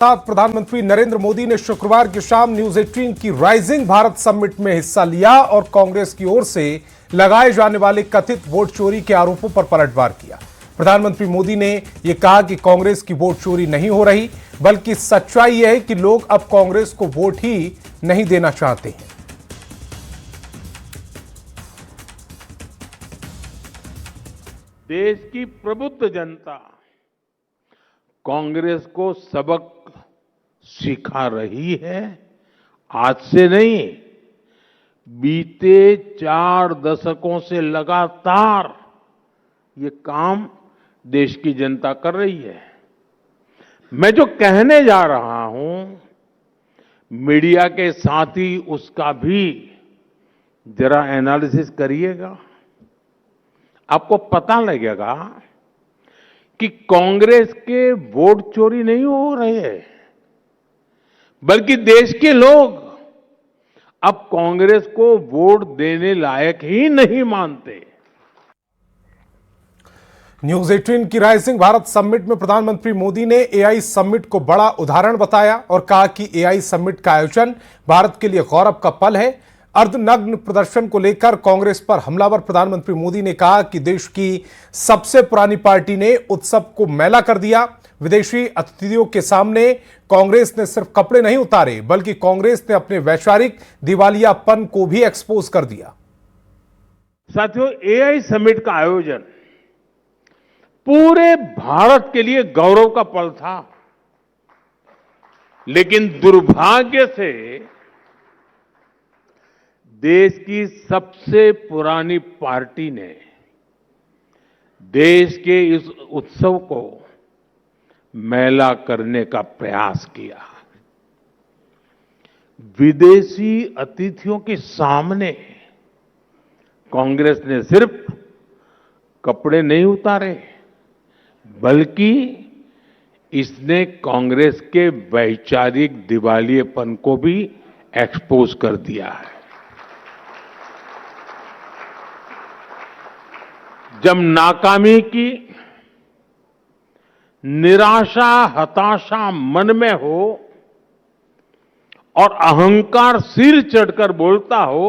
साथ प्रधानमंत्री नरेंद्र मोदी ने शुक्रवार की शाम न्यूज 18 की राइजिंग भारत समिट में हिस्सा लिया और कांग्रेस की ओर से लगाए जाने वाले कथित वोट चोरी के आरोपों पर पलटवार किया। प्रधानमंत्री मोदी ने यह कहा कि कांग्रेस की वोट चोरी नहीं हो रही, बल्कि सच्चाई यह है कि लोग अब कांग्रेस को वोट ही नहीं देना चाहते हैं। देश की प्रबुद्ध जनता कांग्रेस को सबक सिखा रही है। आज से नहीं, बीते 4 दशकों से लगातार ये काम देश की जनता कर रही है। मैं जो कहने जा रहा हूं, मीडिया के साथ ही उसका भी जरा एनालिसिस करिएगा। आपको पता लगेगा कि कांग्रेस के वोट चोरी नहीं हो रहे हैं, बल्कि देश के लोग अब कांग्रेस को वोट देने लायक ही नहीं मानते। न्यूज 18 की राइजिंग भारत समिट में प्रधानमंत्री मोदी ने एआई समिट को बड़ा उदाहरण बताया और कहा कि एआई समिट का आयोजन भारत के लिए गौरव का पल है। अर्धनग्न प्रदर्शन को लेकर कांग्रेस पर हमलावर प्रधानमंत्री मोदी ने कहा कि देश की सबसे पुरानी पार्टी ने उत्सव को मैला कर दिया। विदेशी अतिथियों के सामने कांग्रेस ने सिर्फ कपड़े नहीं उतारे, बल्कि कांग्रेस ने अपने वैचारिक दिवालियापन को भी एक्सपोज कर दिया। साथियों, एआई समिट का आयोजन पूरे भारत के लिए गौरव का पल था, लेकिन दुर्भाग्य से देश की सबसे पुरानी पार्टी ने देश के इस उत्सव को मैला करने का प्रयास किया। विदेशी अतिथियों के सामने कांग्रेस ने सिर्फ कपड़े नहीं उतारे, बल्कि इसने कांग्रेस के वैचारिक दिवालियेपन को भी एक्सपोज कर दिया है। जब नाकामी की निराशा, हताशा मन में हो और अहंकार सिर चढ़कर बोलता हो,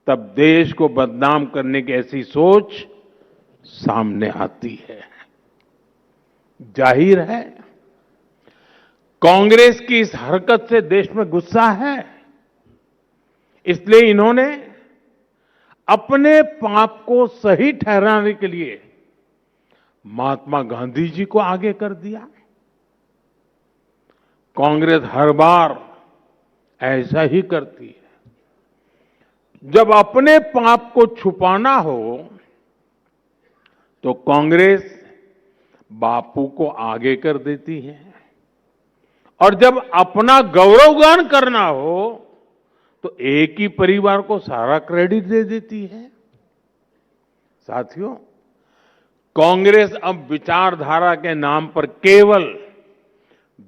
तब देश को बदनाम करने की ऐसी सोच सामने आती है। जाहिर है, कांग्रेस की इस हरकत से देश में गुस्सा है। इसलिए इन्होंने अपने पाप को सही ठहराने के लिए महात्मा गांधी जी को आगे कर दिया। कांग्रेस हर बार ऐसा ही करती है। जब अपने पाप को छुपाना हो तो कांग्रेस बापू को आगे कर देती है, और जब अपना गौरवगान करना हो तो एक ही परिवार को सारा क्रेडिट दे देती है। साथियों, कांग्रेस अब विचारधारा के नाम पर केवल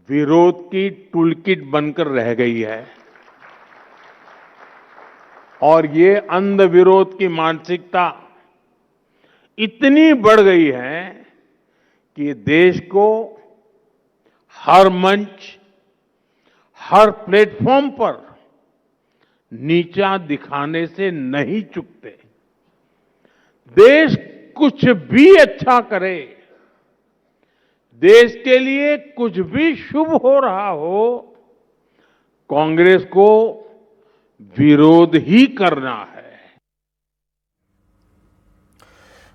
विरोध की टूलकिट बनकर रह गई है, और ये अंध विरोध की मानसिकता इतनी बढ़ गई है कि देश को हर मंच, हर प्लेटफॉर्म पर नीचा दिखाने से नहीं चूकते। देश कुछ भी अच्छा करे, देश के लिए कुछ भी शुभ हो रहा हो, कांग्रेस को विरोध ही करना है।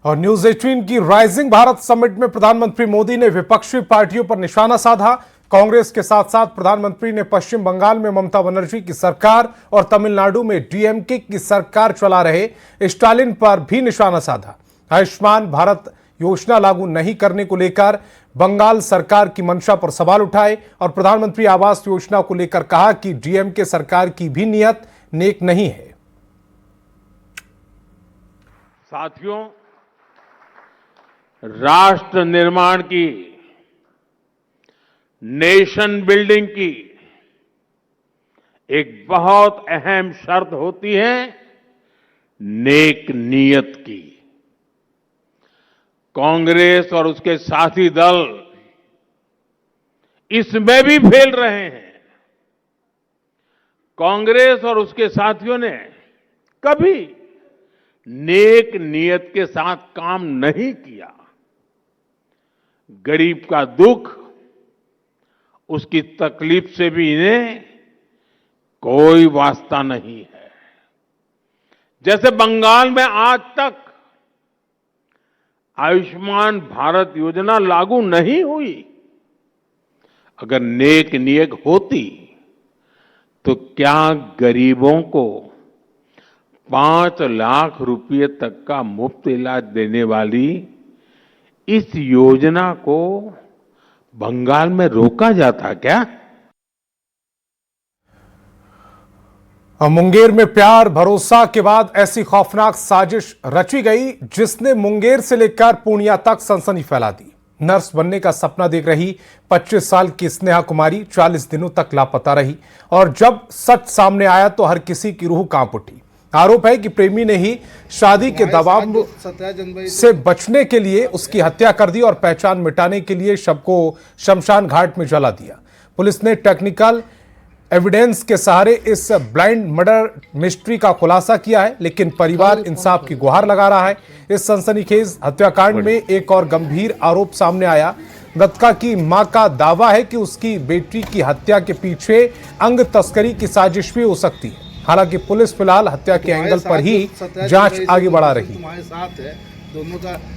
और न्यूज 18 की राइजिंग भारत समिट में प्रधानमंत्री मोदी ने विपक्षी पार्टियों पर निशाना साधा। कांग्रेस के साथ साथ प्रधानमंत्री ने पश्चिम बंगाल में ममता बनर्जी की सरकार और तमिलनाडु में डीएमके की सरकार चला रहे स्टालिन पर भी निशाना साधा। आयुष्मान भारत योजना लागू नहीं करने को लेकर बंगाल सरकार की मंशा पर सवाल उठाए और प्रधानमंत्री आवास योजना को लेकर कहा कि डीएमके सरकार की भी नीयत नेक नहीं है। साथियों, राष्ट्र निर्माण की, नेशन बिल्डिंग की एक बहुत अहम शर्त होती है नेक नीयत की। कांग्रेस और उसके साथी दल इसमें भी फेल रहे हैं। कांग्रेस और उसके साथियों ने कभी नेक नियत के साथ काम नहीं किया। गरीब का दुख, उसकी तकलीफ से भी इन्हें कोई वास्ता नहीं है। जैसे बंगाल में आज तक आयुष्मान भारत योजना लागू नहीं हुई। अगर नेक नियत होती तो क्या गरीबों को 5 लाख रुपए तक का मुफ्त इलाज देने वाली इस योजना को बंगाल में रोका जाता क्या? मुंगेर में प्यार भरोसा के बाद ऐसी खौफनाक साजिश रची गई जिसने मुंगेर से लेकर पूर्णिया तक सनसनी फैला दी। नर्स बनने का सपना देख रही 25 साल की स्नेहा कुमारी 40 दिनों तक लापता रही और जब सच सामने आया तो हर किसी की रूह कांप उठी। आरोप है कि प्रेमी ने ही शादी के दबाव से बचने के लिए उसकी हत्या कर दी और पहचान मिटाने के लिए शव को शमशान घाट में जला दिया। पुलिस ने टेक्निकल एविडेंस के सहारे इस ब्लाइंड मर्डर मिस्ट्री का खुलासा किया है, लेकिन परिवार इंसाफ की गुहार लगा रहा है। इस सनसनीखेज हत्याकांड में एक और गंभीर आरोप सामने आया। मृतका की मां का दावा है कि उसकी बेटी की हत्या के पीछे अंग तस्करी की साजिश भी हो सकती है। हालांकि पुलिस फिलहाल हत्या के एंगल पर ही जांच आगे बढ़ा रही है।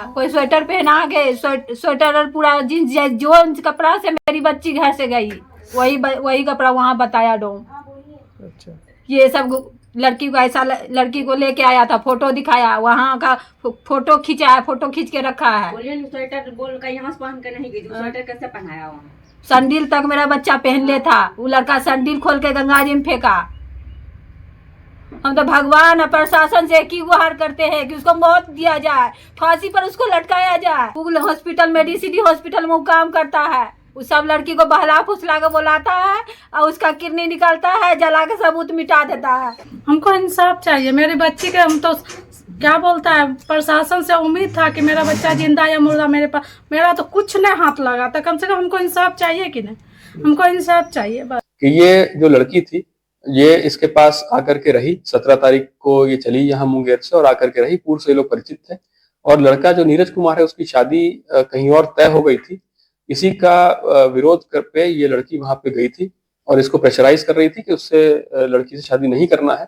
कोई स्वेटर पहना के स्वेटर और पूरा जींस जो कपड़ा से मेरी बच्ची घर से गई वही कपड़ा वहाँ बताया डोम। अच्छा। ये सब लड़की को ऐसा लड़की को लेके आया था, फोटो दिखाया, वहाँ का फोटो खींचा है, फोटो खींच के रखा है। स्वेटर बोल का यहाँ से पहन के नहीं गई, स्वेटर कैसे पहनाया वहाँ? सैंडल तक मेरा बच्चा पहन ले था, वो लड़का सैंडल खोल के गंगा जी में फेंका। हम तो भगवान और प्रशासन से एक ही गुहार करते हैं कि उसको मौत दिया जाए, फांसी पर उसको लटकाया जाए। वो हॉस्पिटल में डीसीडी हॉस्पिटल में वो काम करता है, उस सब लड़की को बहला फुसला के बुलाता है और उसका किडनी निकालता है, जला के सबूत मिटा देता है। हमको इंसाफ चाहिए मेरे बच्ची के। हम तो क्या बोलता है, प्रशासन से उम्मीद था कि मेरा बच्चा जिंदा या मुर्दा मेरे पास, मेरा तो कुछ नहीं हाथ लगा था। कम से कम हमको इंसाफ चाहिए कि नहीं, हमको इंसाफ चाहिए बस। कि ये जो लड़की थी ये इसके पास आकर के रही, 17 तारीख को ये चली यहाँ मुंगेर से और आकर के रही। पूर्व से लोग परिचित थे और लड़का जो नीरज कुमार है उसकी शादी कहीं और तय हो गई थी। इसी का विरोध कर पे ये लड़की वहां पे गई थी और इसको प्रेशराइज कर रही थी कि उससे लड़की से शादी नहीं करना है।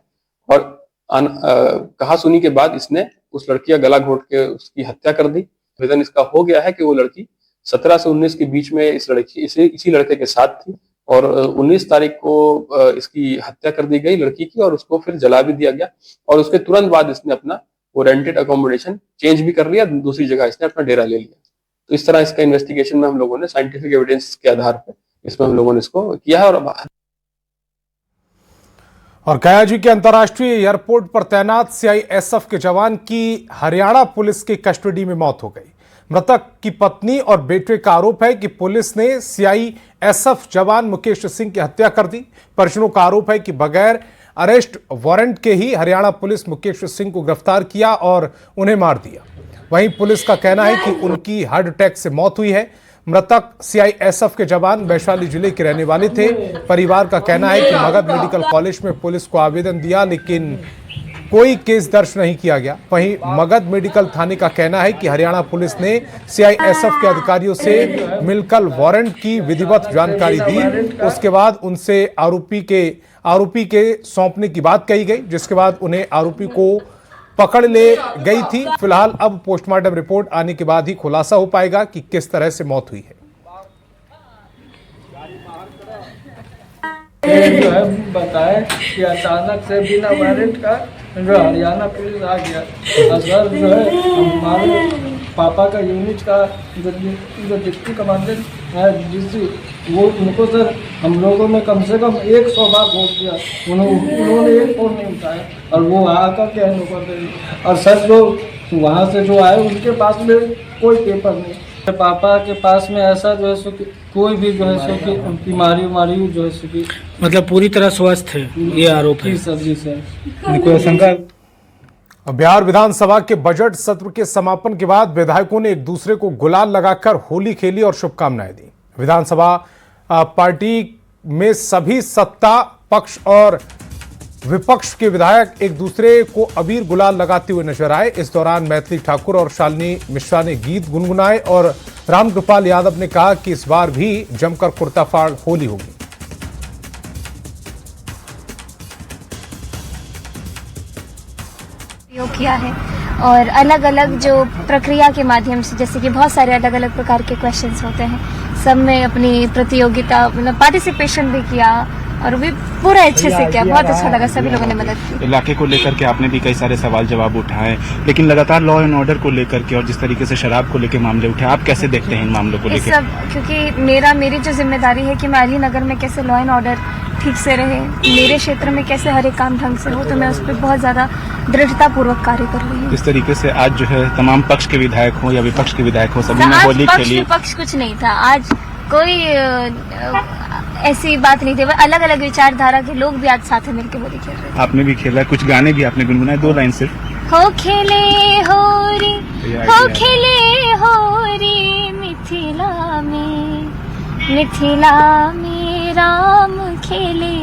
और कहा सुनी के बाद इसने उस लड़की का गला घोट के उसकी हत्या कर दी। आवेदन इसका हो गया है कि वो लड़की 17 से 19 के बीच में इस लड़की इसी लड़के के साथ थी और 19 तारीख को इसकी हत्या कर दी गई लड़की की और उसको फिर जला भी दिया गया। और उसके तुरंत बाद इसने अपना वो रेंटेड अकोमोडेशन चेंज भी कर लिया, दूसरी जगह इसने अपना डेरा ले लिया। तो इस तरह इसका इन्वेस्टिगेशन में हम लोगों ने साइंटिफिक एविडेंस के आधार पर इसमें हम लोगों ने इसको किया है। और गया जी के अंतर्राष्ट्रीय एयरपोर्ट पर तैनात सीआईएसएफ के जवान की हरियाणा पुलिस की कस्टडी में मौत हो गई। मृतक की पत्नी और बेटे का आरोप है कि पुलिस ने सीआईएसएफ जवान मुकेश सिंह की हत्या कर दी। परिजनों का आरोप है कि बगैर अरेस्ट वारंट के ही हरियाणा पुलिस मुकेश सिंह को गिरफ्तार किया और उन्हें मार दिया। वहीं पुलिस का कहना है कि उनकी हार्ट अटैक से मौत हुई है। मृतक सीआईएसएफ के जवान वैशाली जिले के रहने वाले थे। परिवार का कहना है कि मगध मेडिकल कॉलेज में पुलिस को आवेदन दिया लेकिन कोई केस दर्ज नहीं किया गया। वहीं मगध मेडिकल थाने का कहना है कि हरियाणा पुलिस ने सीआईएसएफ के अधिकारियों से मिलकर वारंट की विधिवत जानकारी दी। उसके बाद उनसे आरोपी के सौंपने की बात कही गई, जिसके बाद उन्हें आरोपी को पकड़ ले गई थी। फिलहाल अब पोस्टमार्टम रिपोर्ट आने के बाद ही खुलासा हो पाएगा कि किस तरह से मौत हुई है। जो है बताया कि अचानक से बिना वारंट का जो हरियाणा पुलिस आ गया। सर जो है हमारे पापा का यूनिट का जो डिप्टी कमांडेंट है डीसी, वो उनको सर हम लोगों में कम से कम 100 बार फोन किया, उन्होंने एक फोन नहीं उठाया और वो आकर के हैंड ओवर दे। और सर जो वहाँ से जो आए उनके पास में कोई पेपर नहीं। पापा के पास में ऐसा जो है सो कि कोई भी जो है सो कि बीमारी जो है सो कि मतलब पूरी तरह स्वस्थ है, ये आरोप है सर। जी सर, कोई आशंका? अब बिहार विधानसभा के बजट सत्र के समापन के बाद विधायकों ने एक दूसरे को गुलाल लगाकर होली खेली और शुभकामनाएं दी। विधानसभा पार्टी में सभी सत्ता पक्ष और विपक्ष के विधायक एक दूसरे को अबीर गुलाल लगाते हुए नजर आए। इस दौरान मैथिली ठाकुर और शालिनी मिश्रा ने गीत गुनगुनाए और रामकृपाल यादव ने कहा कि इस बार भी जमकर कुर्ताफाड़ होली होगी। प्रयोग किया है और अलग अलग जो प्रक्रिया के माध्यम से, जैसे कि बहुत सारे अलग अलग प्रकार के क्वेश्चंस होते हैं, सब में अपनी प्रतियोगिता मतलब पार्टिसिपेशन भी किया और भी पूरा अच्छे से किया। बहुत अच्छा लगा, सभी लोगों ने मदद की। इलाके को लेकर के आपने भी कई सारे सवाल जवाब उठाए, लेकिन लगातार लॉ एंड ऑर्डर को लेकर के और जिस तरीके से शराब को लेकर मामले उठे, आप कैसे देखते हैं इन मामलों को लेकर? सब क्योंकि मेरी जो जिम्मेदारी है कि मैं अलीनगर में कैसे लॉ एंड ऑर्डर ठीक से रहे, मेरे क्षेत्र में कैसे हर एक काम ढंग से हो, तो मैं उस पर बहुत ज्यादा दृढ़ता पूर्वक कार्य कर रही हूँ। इस तरीके से आज जो है तमाम पक्ष के विधायक हो या विपक्ष के विधायक हो, सभी ने होली खेली। पक्ष कुछ नहीं था आज, कोई ऐसी बात नहीं थी। अलग अलग विचारधारा के लोग भी आज साथ मिलकर होली खेल रहे थे। आपने भी खेला, कुछ गाने भी आपने गुनगुनाए, 2 लाइन सिर्फ। हो खेले होरी मिथिला में राम खेले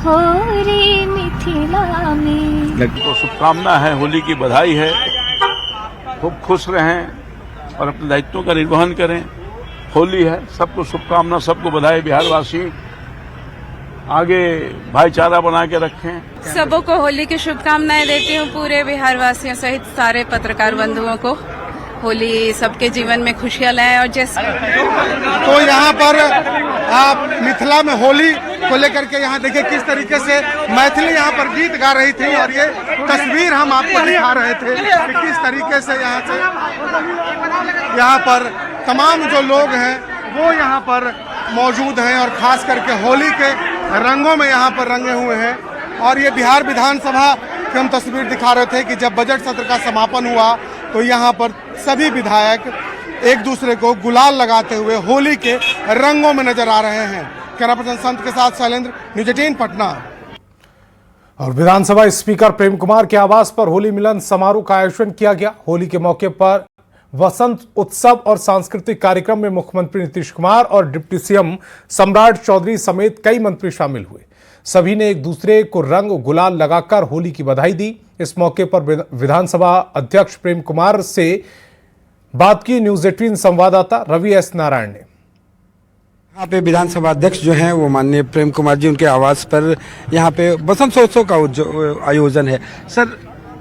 होरी मिथिला में। तो शुभकामना है, होली की बधाई है, खूब खुश रहें और अपने दायित्वों का निर्वहन करें। होली है, सबको शुभकामना, सबको बधाई। बिहारवासी आगे भाईचारा बना के रखें। सबों को होली की शुभकामनाएं देती हूँ, पूरे बिहार वासियों सहित सारे पत्रकार बंधुओं को। होली सबके जीवन में खुशियां लाए। और जैसे तो यहाँ पर आप मिथिला में होली को लेकर के यहाँ देखिए किस तरीके से मैथिली यहाँ पर गीत गा रही थी और ये तस्वीर हम आपको दिखा रहे थे कि किस तरीके से यहाँ पर तमाम जो लोग हैं वो यहाँ पर मौजूद हैं और खास करके होली के रंगों में यहाँ पर रंगे हुए हैं। और ये बिहार विधानसभा की हम तस्वीर दिखा रहे थे कि जब बजट सत्र का समापन हुआ तो यहाँ पर सभी विधायक एक दूसरे को गुलाल लगाते हुए होली के रंगों में नजर आ रहे हैं। कैमरा पर्सन संत के साथ शैलेंद्र, न्यूज़ 18 पटना। और विधानसभा स्पीकर प्रेम कुमार के आवास पर होली मिलन समारोह का आयोजन किया गया। होली के मौके पर वसंत उत्सव और सांस्कृतिक कार्यक्रम में मुख्यमंत्री नीतीश कुमार और डिप्टी सीएम सम्राट चौधरी समेत कई मंत्री शामिल हुए। सभी ने एक दूसरे को रंग गुलाल लगाकर होली की बधाई दी। इस मौके पर विधानसभा अध्यक्ष प्रेम कुमार से बात की न्यूज़ 18 संवाददाता रवि एस नारायण ने। यहाँ पे विधानसभा अध्यक्ष जो हैं वो माननीय प्रेम कुमार जी, उनके आवास पर यहाँ पे वसंत उत्सव का आयोजन है। सर,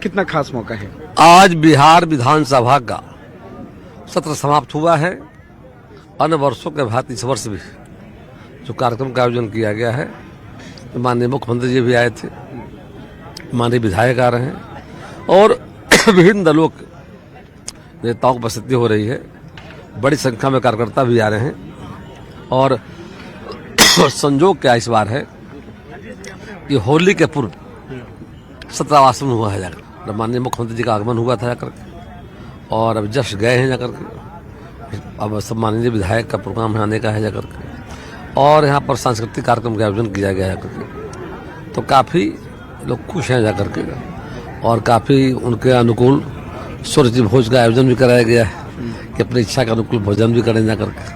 कितना खास मौका है? आज बिहार विधानसभा का सत्र समाप्त हुआ है। अन्य वर्षों के भांति इस वर्ष भी जो कार्यक्रम का आयोजन किया गया है, माननीय मुख्यमंत्री जी भी आए थे, माननीय विधायक आ रहे हैं और विभिन्न दलों के नेताओं की उपस्थिति हो रही है। बड़ी संख्या में कार्यकर्ता भी आ रहे हैं और संजोग क्या इस बार है कि होली के पूर्व सत्रावासन हुआ है जाकर। माननीय मुख्यमंत्री जी का आगमन हुआ था जाकर के और अब जस्ट गए हैं जाकर के। अब सब माननीय विधायक का प्रोग्राम आने का है जाकर के और यहाँ पर सांस्कृतिक कार्यक्रम का आयोजन किया गया है जाकर के। तो काफ़ी लोग खुश हैं जाकर के और काफ़ी उनके अनुकूल सूर्य भोज का आयोजन भी कराया गया है कि अपनी इच्छा के अनुकूल भोजन भी करें जाकर के।